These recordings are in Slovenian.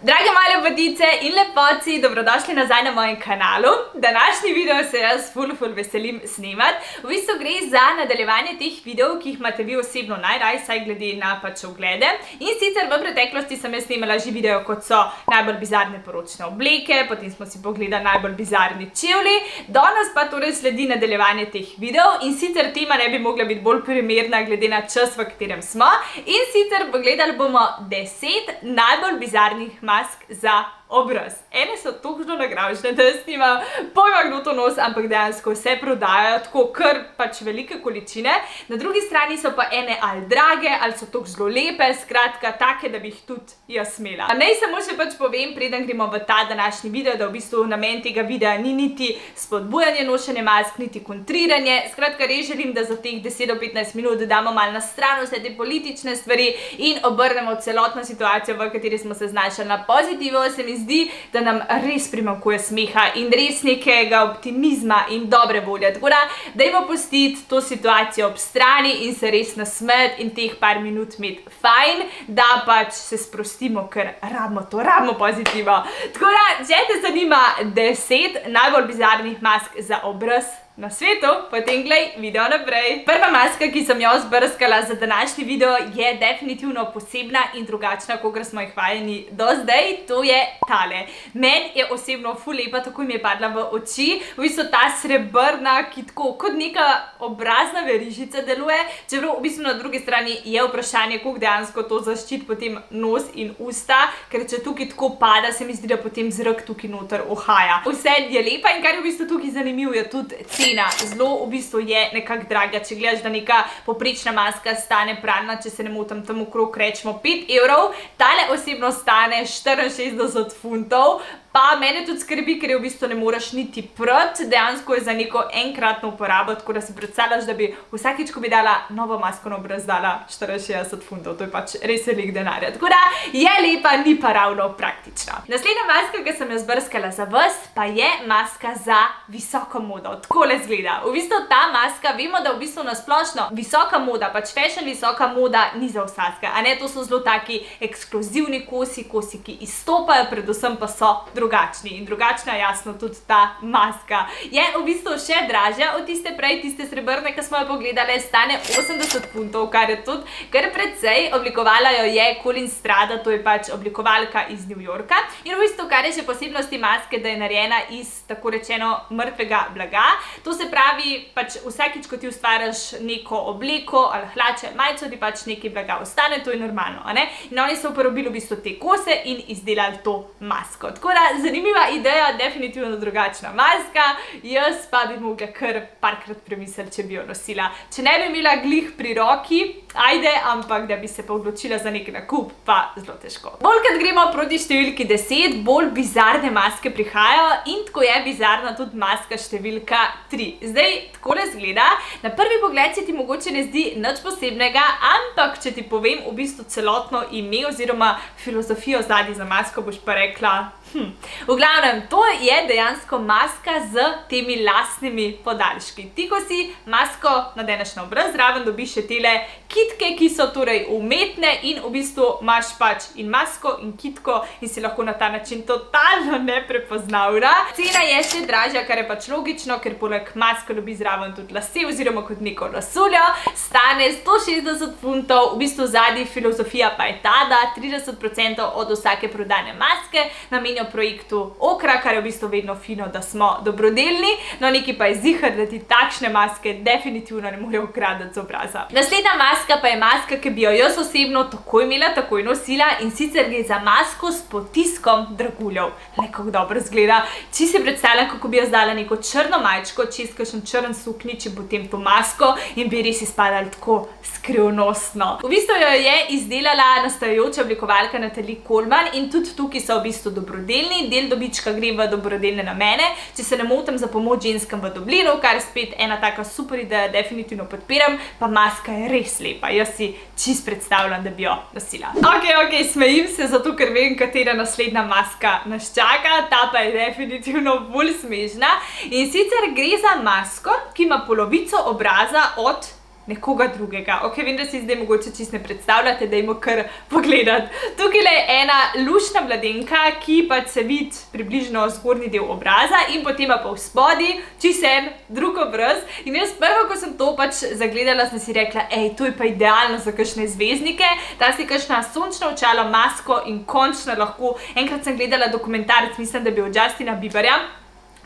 Drage male vodice in lepoci, dobrodošli nazaj na mojem kanalu. Današnji video se jaz ful veselim snemati. V bistvu gre za nadaljevanje teh videov, ki jih imate vi osebno najraj, saj glede na pač oglede. In sicer v preteklosti sem jaz snemala že video, kot so najbolj bizarne poročne obleke, potem smo si pogledali najbolj bizarni čevlji. Danes pa torej sledi nadaljevanje teh videov in sicer tema ne bi mogla biti bolj primerna glede na čas, v katerem smo. In sicer pogledali bomo 10 najbolj bizarnih mask za obraz. Ene so točno nagraužne, da jaz nimam pojma, kdo to nos, ampak dejansko vse prodajajo, tako kar pač velike količine. Na drugi strani so pa ene ali drage, ali so tako zelo lepe, skratka take, da bi jih tudi jaz smela. Naj samo še pač povem, preden gremo v ta današnji video, da v bistvu namen tega videa ni niti spodbujanje nošenja mask, niti kontriranje. Skratka, res želim, da za teh 10 do 15 minut damo malo na stran vse te politične stvari in obrnemo celotno situacijo, v kateri smo se znašli na pozitivo. Se mi zdi, da nam res primanjkuje smeha in res nekega optimizma in dobre volje. Tako da, dajmo pustiti to situacijo ob strani in se res nasmeti in teh par minut imeti fajn, da pač se sprostimo, ker rabimo pozitivo. Tako da, če te zanima 10 najbolj bizarnih mask za obraz na svetu, potem glej video naprej. Prva maska, ki sem jo zbrskala za današnji video, je definitivno posebna in drugačna, kakor smo jih vajeni do zdaj. To je tale. Meni je osebno ful lepa, tako mi je padla v oči. V bistvu ta srebrna, ki tako kot neka obrazna verižica deluje, čeprav v bistvu na drugi strani je vprašanje, koliko dejansko to zaščiti potem nos in usta, ker če tukaj tako pada, se mi zdi, da potem zrak tukaj noter ohaja. Vse je lepa in kar je v bistvu tukaj zanimivo, je tudi cena. Zelo v bistvu je nekako draga. Če gledaš, da neka poprečna maska stane pralna, če se ne motim, tam okrog rečemo 5 evrov, tale osebno stane 64 funtov. Pa mene tudi skrbi, ker je v bistvu ne moreš niti prati, dejansko je za neko enkratno uporabo, tako da si predstavljaš, da bi vsakič, ko bi dala novo masko na obraz, dala 64 funtov, to je pač res velik denarja. Tako da je lepa, ni pa ravno praktična. Naslednja maska, ki sem jo zbrskala za vas, pa je maska za visoko modo. Takole zgleda. V bistvu ta maska, vemo, da v bistvu nasplošno visoka moda, pač fashion visoka moda ni za vsakega, a ne, to so zelo taki ekskluzivni kosi, ki izstopajo, predvsem pa so drugačni. In drugačna, jasno, tudi ta maska. Je v bistvu še dražja od tiste prej, tiste srebrne, ki smo jo pogledali, stane 80 funtov, kar je tudi kar precej. Oblikovala jo je Colin Strada, to je pač oblikovalka iz New Yorka. In v bistvu, kar je še posebnosti maske, da je narejena iz tako rečeno mrtvega blaga. To se pravi, pač vsakič, ko ti ustvariš neko obleko ali hlače, majico, ti pač nekaj blaga ostane, to je normalno, a ne? In oni so uporabili v bistvu te kose in izdelali to masko. Tako da zanimiva ideja, definitivno drugačna maska, jaz pa bi mogla kar parkrat premisliti, če bi jo nosila. Če ne bi imela glih pri roki, ajde, ampak da bi se pa odločila za nek nakup, pa zelo težko. Bolj kot gremo proti številki 10, bolj bizarne maske prihajajo in tako je bizarna tudi maska številka 3. Zdaj, takole zgleda, na prvi pogled se ti mogoče ne zdi nič posebnega, ampak če ti povem v bistvu celotno ime oziroma filozofijo zadaj za masko, boš pa rekla, v glavnem, to je dejansko maska z temi lasnimi podaljški. Ti, ko si masko nadeneš na obraz, zraven dobiš še tele kitke, ki so torej umetne in v bistvu imaš pač in masko in kitko in si lahko na ta način totalno neprepoznavna. Cena je še dražja, kar je pač logično, ker poleg maske dobi zraven tudi lase oziroma kot neko lasuljo. Stane 160 funtov, v bistvu zadnji filozofija pa je ta, da 30% od vsake prodane maske namenijo projektu Okra, kar je v bistvu vedno fino, da smo dobrodelni, no neki pa je ziher, da ti takšne maske definitivno ne morejo ukradati z obraza. Naslednja maska pa je maska, ki bi jo jaz osebno takoj imela, takoj nosila in sicer gre za masko s potiskom draguljev. Le, kako dobro zgleda. Če si predstavljam, kako bi jaz dala neko črno majčko, čez kakšen črn suknjič in potem to masko in bi res izpadali tako skrivnostno. V bistvu jo je izdelala nastajajoča oblikovalka Natalie Coleman in tudi tukaj so v bistvu dobrodelni, del dobička gre v dobrodelne namene, če se ne motim za pomoč ženskam v Dublinu, kar spet ena taka super ideja, definitivno podpiram, pa maska je res lepa, jaz si čisto predstavljam, da bi jo nosila. Ok, smejim se, zato ker vem, katera naslednja maska nas čaka, ta pa je definitivno bolj smešna in sicer gre za masko, ki ima polovico obraza od nekoga drugega. Ok, vem, da si zdaj mogoče čisto ne predstavljate, dajmo kar pogledati. Tukaj je ena luštna mladenka, ki pač se vidi približno zgornji del obraza in potem pa v spodi čisto en drug obraz. In jaz prvo, ko sem to pač zagledala, sem si rekla, to je pa idealno za kakšne zvezdnike, da si kakšna sončna očala, masko in končno lahko. Enkrat sem gledala dokumentarec, mislim, da bi od Justina Bieberja,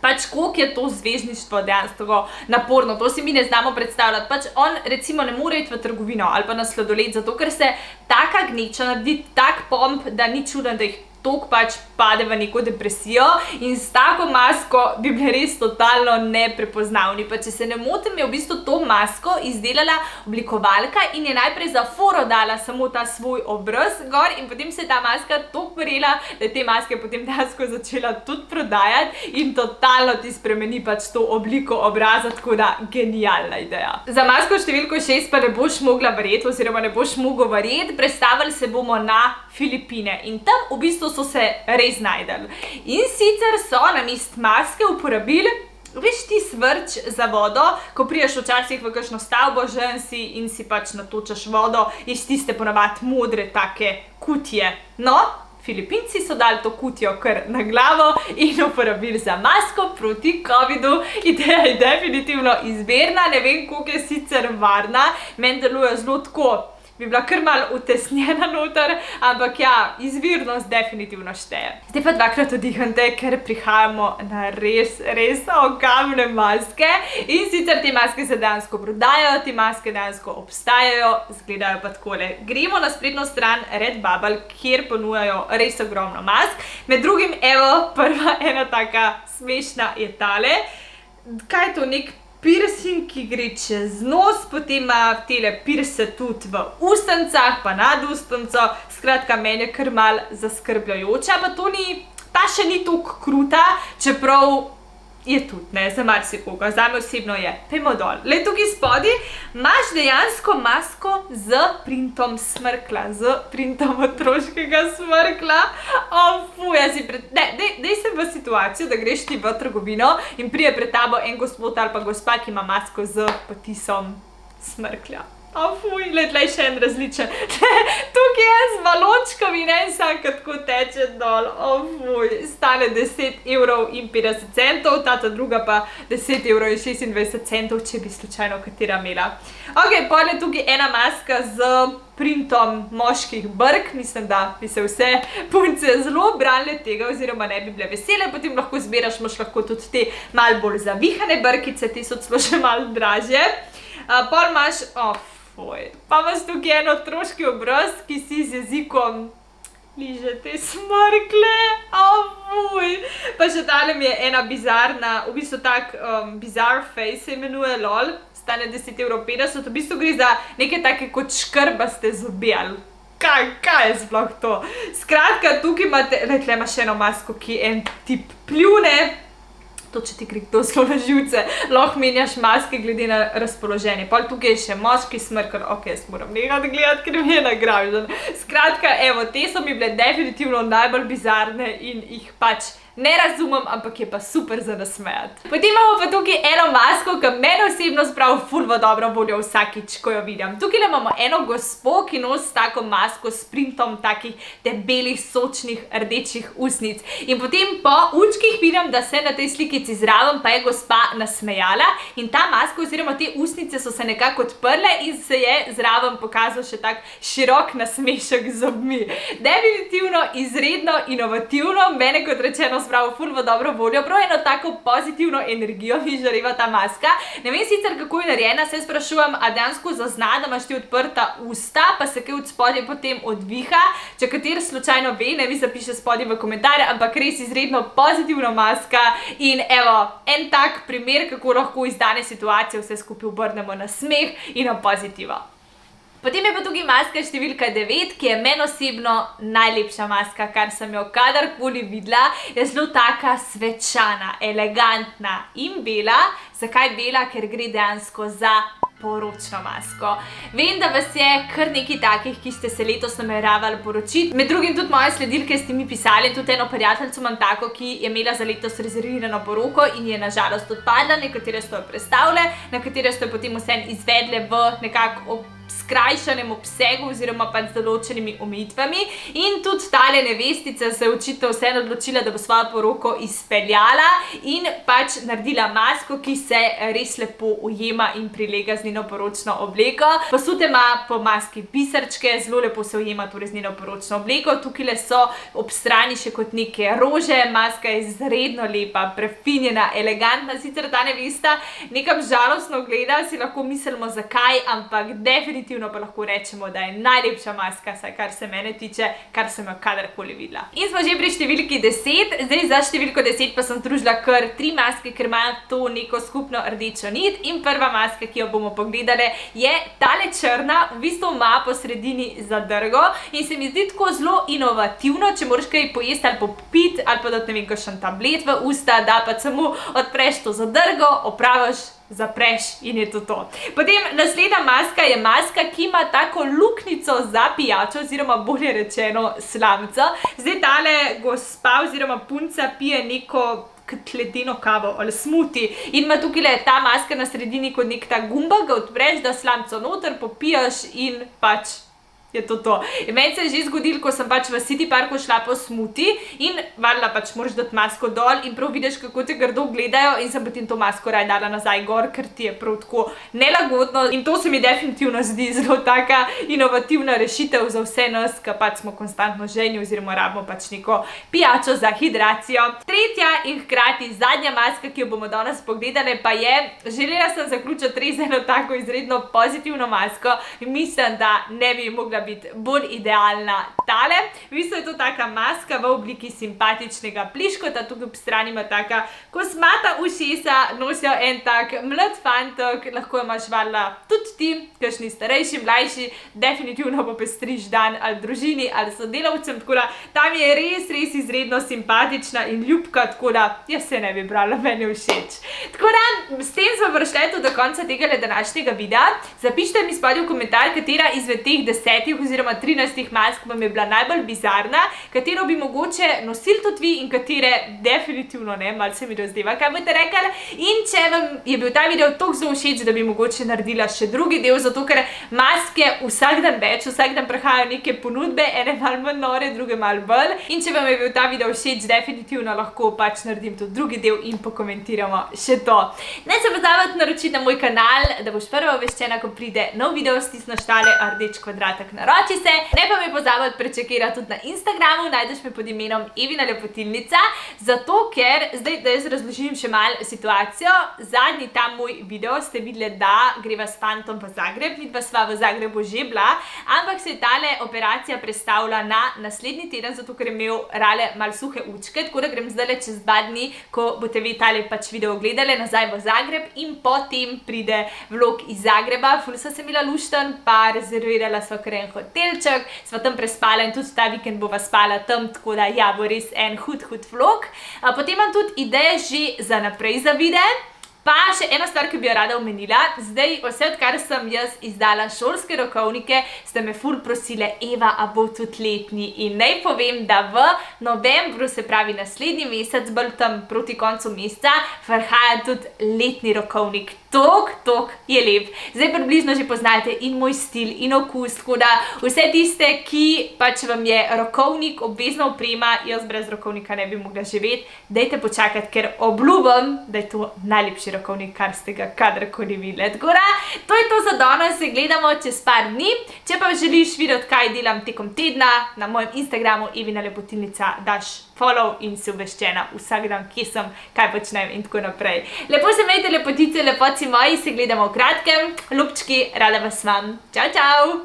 pač koliko je to zvezdništvo dejansko naporno, to si mi ne znamo predstavljati. Pač on recimo ne more iti v trgovino ali pa na sladoled, zato ker se taka gneča naredi, tak pomp, da ni čudno, da jih toliko pač pade v neko depresijo in s tako masko bi bili res totalno neprepoznavni. Pa če se ne motim, je v bistvu to masko izdelala oblikovalka in je najprej za foro dala samo ta svoj obraz gor in potem se je ta maska toliko verjela, da je te maske potem dejansko začela tudi prodajati in totalno ti spremeni pač to obliko obraza, tako da genialna ideja. Za masko številko 6 pa ne boš mogla verjeti oziroma ne boš mogel verjeti, predstavili se bomo na Filipine in tam v bistvu so se res najdeli. In sicer so namesto maske uporabili, veš, ti svrč za vodo, ko priješ včasih v kakšno stavbo, žen si in si pač natočaš vodo iz tiste ponavadi modre take kutije. No, Filipinci so dali to kutijo kar na glavo in uporabili za masko proti covidu. Ideja je definitivno izberna, ne vem, koliko je sicer varna, meni deluje zelo tako, bi bila kar malo utesnjena noter, ampak ja, izvirnost definitivno šteje. Zdaj pa dvakrat odihante, ker prihajamo na res ogavne maske. In sicer te maske se dejansko prodajajo, te maske dejansko obstajajo, izgledajo pa takole. Gremo na spletno stran Redbubble, kjer ponujajo res ogromno mask. Med drugim, evo, prva ena taka smešna je tale. Kaj je to, nek piercing, ki gre čez nos, potem ima tele pirse tudi v ustnicah, pa nad ustnico. Skratka, meni je kar mal zaskrbljajoča, pa ta še ni toliko kruta, čeprav je tudi, ne, za marsikoga, zame osebno je. Pejmo dol. Le tukaj spodaj imaš dejansko masko z printom smrkla, z printom otroškega smrkla. Dej se v situacijo, da greš ti v trgovino in prije pred tabo en gospod ali pa gospa, ki ima masko z potisom smrklja. Tlej še en različen. Tukaj je z balončkom in en sam, kako teče dol. Stane 10,50 €, tata druga pa 10,26 €, če bi slučajno katera imela. Ok, pol je tukaj ena maska z printom moških brk, mislim, da bi se vse punce zelo branile tega oziroma ne bi bile vesele, potem lahko zbiraš, imaš lahko tudi te malo bolj zavihane brkice, te so celo še malo dražje. Pol imaš, pa imaš tukaj en otroški obraz, ki si z jezikom liže te smrkle. Pa še tale mi je ena bizarna, v bistvu tak bizarre face se imenuje, lol, stane 10,50 €, v bistvu gre za neke take kot škrbaste zobe, ali kaj je sploh to? Skratka, tukaj imate, tle imaš eno masko, ki en tip pljune. To, če ti gre kdo zelo na živce, lahko menjaš maske glede na razpoloženje. Pol tukaj je še moški smrkelj, jaz moram nekaj gledati, ker mi je nagražen. Skratka, evo, te so mi bile definitivno najbolj bizarne in jih pač ne razumem, ampak je pa super za nasmejati. Potem imamo pa tukaj eno masko, ki meni osebno spravi ful v dobro voljo vsakič, ko jo vidim. Tukaj imamo eno gospo, ki nosi tako masko s printom takih debelih, sočnih, rdečih ustnic. In potem po učkih vidim, da se na tej slikici zraven pa je gospa nasmejala in ta maska oziroma te ustnice so se nekako odprle in se je zraven pokazal še tak širok nasmešek z zobmi. Definitivno izredno inovativno, mene kot rečeno spravi ful v dobro voljo, prav eno tako pozitivno energijo mi žareva ta maska. Ne vem sicer, kako je narejena, se sprašujem, a dejansko zazna, da imaš ti odprta usta, pa se kaj od spodaj potem odviha. Če kater slučajno ve, ne mi zapiše spodaj v komentarje, ampak res izredno pozitivna maska in evo, en tak primer, kako lahko iz dane situacije vse skupaj obrnemo na smeh in na pozitivo. Potem je pa tukaj maska številka 9, ki je meni osebno najlepša maska, kar sem jo kadarkoli videla. Je zelo taka svečana, elegantna in bela. Zakaj bela? Ker gre dejansko za poročno masko. Vem, da vas je kar nekaj takih, ki ste se letos nameravali poročiti. Med drugim tudi moje sledilke ste mi pisali, tudi eno prijateljico imam tako, ki je imela za letos rezervirano poroko in je nažalost odpadla, nekatere so jo prestavile, nekatere so jo potem vseeno izvedle v nekako skrajšanem obsegu oziroma pač z določenimi omejitvami. In tudi tale nevestica se je očitno vseeno odločila, da bo svojo poroko izpeljala in pač naredila masko, ki se res lepo ujema in prilega z njeno poročno obleko. Posute ima po maski pisarčke, zelo lepo se ujema torej z njeno poročno obleko. Tukaj so ob strani še kot neke rože, maska je izredno lepa, prefinjena, elegantna. Sicer ta nevesta nekam žalostno gleda, si lahko mislimo zakaj, ampak definitivno pa lahko rečemo, da je najlepša maska, saj kar se mene tiče, kar sem jo kadarkoli videla. In smo že pri številki 10, zdaj za številko 10 pa sem združila kar 3 maske, ker imajo to neko skupno rdečo nit. In prva maska, ki jo bomo pogledali, je tale črna, v bistvu ima po sredini zadrgo in se mi zdi tako zelo inovativno, če moraš kaj pojesti ali popiti ali pa dati ne vem kakšen tablet v usta, da pa samo odpreš to zadrgo, opraviš, zapreš in je to. Potem naslednja maska je maska, ki ima tako luknjico za pijačo oziroma bolje rečeno slamico. Zdaj tale gospa oziroma punca pije neko ledeno kavo ali smuti in ima tukaj ta maska na sredini kot nek ta gumbak, ga odpreš, da slamico noter, popiješ in pač je to. In meni se je že zgodilo, ko sem pač v City Parku šla po smuti in valjda pač moraš dati masko dol in prav vidiš, kako te grdo gledajo in sem potem to masko raje dala nazaj gor, ker ti je prav tako nelagodno in to se mi definitivno zdi zelo taka inovativna rešitev za vse nas, ki pač smo konstantno žejni oziroma rabimo pač neko pijačo za hidracijo. Tretja in hkrati zadnja maska, ki jo bomo danes pogledali, pa je, želela sem zaključiti res eno tako izredno pozitivno masko in mislim, da ne bi mogla biti bolj idealna tale. V bistvu je to taka maska v obliki simpatičnega pliškota, tukaj ob strani ima taka kosmata ušesa, nosijo en tak mlad fantok, lahko imaš valjda tudi ti, kakšni starejši, mlajši, definitivno popestriš dan ali družini ali sodelavcem, tako da tam je res izredno simpatična in ljubka, tako da jaz se ne bi brala, meni všeč. Tako da, s tem smo prišli do konca tega današnjega videa. Zapišite mi spodaj v komentar, katera izmed teh 10 oziroma 13 mask vam je bila najbolj bizarna, katero bi mogoče nosili tudi vi in katere definitivno ne, malo se mi razdeva, kaj boste rekli. In če vam je bil ta video toliko zelo všeč, da bi mogoče naredila še drugi del, zato ker maske vsak dan več, vsak dan prihajajo neke ponudbe, ene malo manj nore, druge malo bolj. In če vam je bil ta video všeč, definitivno lahko pač naredim tudi drugi del in pokomentiramo še to. Ne se pozabite naročiti na moj kanal, da boš prva obveščena, ko pride nov video, stisneš tale rdeč kvadratek naroči se. Ne pa mi pozabiti prečekirati tudi na Instagramu, najdeš me pod imenom Evina Lepotilnica, zato ker, zdaj da jaz razložim še malo situacijo, zadnji ta moj video ste videli, da greva s fantom v Zagreb, midva sva v Zagrebu že bila, ampak se je tale operacija prestavila na naslednji teden, zato ker je imel Rale malo suhe učke, tako da grem zdaj čez 2 dni, ko boste vi tale pač video gledali, nazaj v Zagreb in potem pride vlog iz Zagreba. Ful sem se imela lušten, pa rezervirala sva kar en hotelček, sva tam prespala in tudi ta vikend bova spala tam, tako da ja, bo res en hud vlog. Potem imam tudi ideje že za naprej za videe. Pa še ena stvar, ki bi jo rada omenila, zdaj vse odkar sem jaz izdala šolske rokovnike, ste me ful prosile, Eva, a bo tudi letni, in naj povem, da v novembru, se pravi naslednji mesec, bolj tam proti koncu meseca, prihaja tudi letni rokovnik. Tok je lep. Zdaj približno že poznate in moj stil in okus, tako da vse tiste, ki pač vam je rokovnik obvezna oprema, jaz brez rokovnika ne bi mogla živeti, dajte počakati, ker obljubim, da je to najlepši rokovnik, kar ste ga kadarkoli videli. Tako da, to je to za danes, se gledamo čez par dni. Če pa želiš videti, kaj delam tekom tedna, na mojem Instagramu Evina Lepotilnica daš follow in si obveščena vsak dan, kje sem, kaj počnem in tako naprej. Lepo se imejte, lepotice, lepoci moji, se gledamo v kratkem. Ljubčki, rada vas imam. Čau, čau!